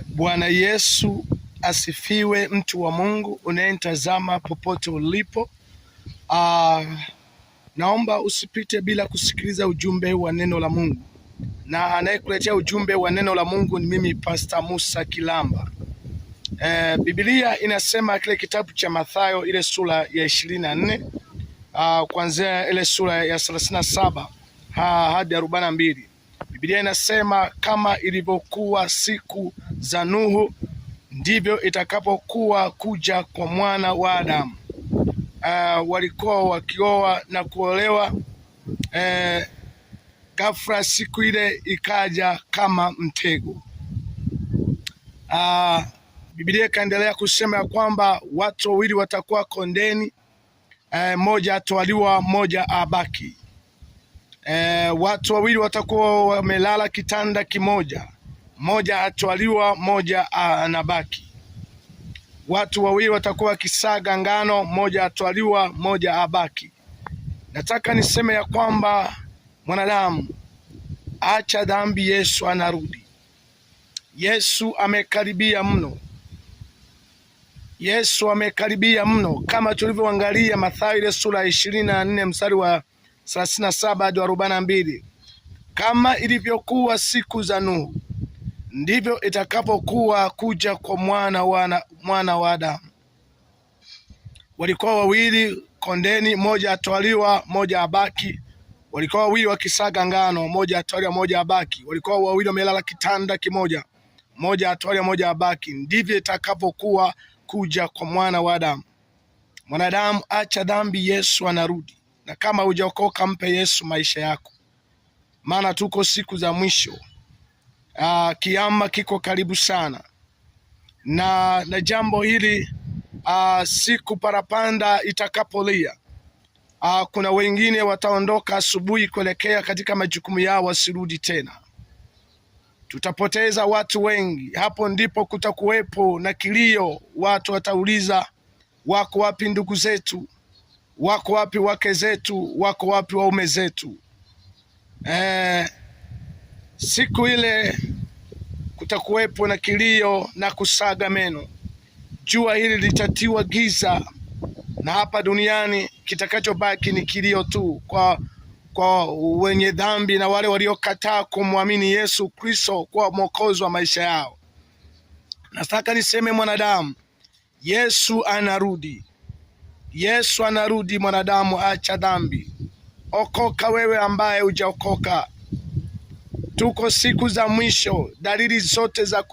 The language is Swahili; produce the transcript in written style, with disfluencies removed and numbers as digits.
Bwana Yesu asifiwe, mtu wa Mungu unayenitazama popote ulipo. Naomba usipite bila kusikiliza ujumbe wa neno la Mungu, na anayekuletea ujumbe wa neno la Mungu ni mimi Pastor Musa Kilamba. Biblia inasema kile kitabu cha Mathayo ile sura ya 24 kuanzia ile sura ya 37 hadi 42. Biblia inasema kama ilivyokuwa siku za Nuhu ndivyo itakapokuwa kuja kwa mwana wa Adamu. Walikuwa wakioa na kuolewa, ghafla siku ile ikaja kama mtego. Biblia ikaendelea kusema ya kwamba watu wawili watakuwa kondeni, moja atwaliwa, moja abaki. Watu wawili watakuwa wamelala kitanda kimoja, moja atwaliwa, moja anabaki. Watu wawili watakuwa wakisaga ngano, moja atwaliwa, moja abaki. Nataka niseme ya kwamba mwanadamu, acha dhambi, Yesu anarudi. Yesu amekaribia mno. Yesu amekaribia mno, kama tulivyoangalia Mathayo ile sura ya 24 mstari wa 37 hadi 42. Kama ilivyokuwa siku za Nuhu ndivyo itakapokuwa kuja kwa mwana wa Adamu. Walikuwa wawili kondeni, moja atwaliwa, moja abaki. Walikuwa wawili wakisaga ngano, moja atwaliwa, moja abaki. Walikuwa wawili wamelala kitanda kimoja, moja atwaliwa, moja abaki. Ndivyo itakapokuwa kuja kwa mwana wa Adamu. Mwanadamu, acha dhambi, Yesu anarudi. Na kama hujaokoka, mpe Yesu maisha yako, maana tuko siku za mwisho. Kiama kiko karibu sana, na jambo hili siku parapanda itakapolia, kuna wengine wataondoka asubuhi kuelekea katika majukumu yao, wasirudi tena. Tutapoteza watu wengi. Hapo ndipo kutakuwepo na kilio. Watu watauliza, wako wapi ndugu zetu? Wako wapi wake zetu? Wako wapi waume zetu? Siku ile kutakuwepo na kilio na kusaga meno. Jua hili litatiwa giza, na hapa duniani kitakachobaki ni kilio tu kwa wenye dhambi na wale waliokataa kumwamini Yesu Kristo kwa mwokozi wa maisha yao. Nataka niseme mwanadamu, Yesu anarudi. Yesu anarudi. Mwanadamu, acha dhambi, okoka wewe ambaye hujaokoka. Tuko siku za mwisho, dalili zote za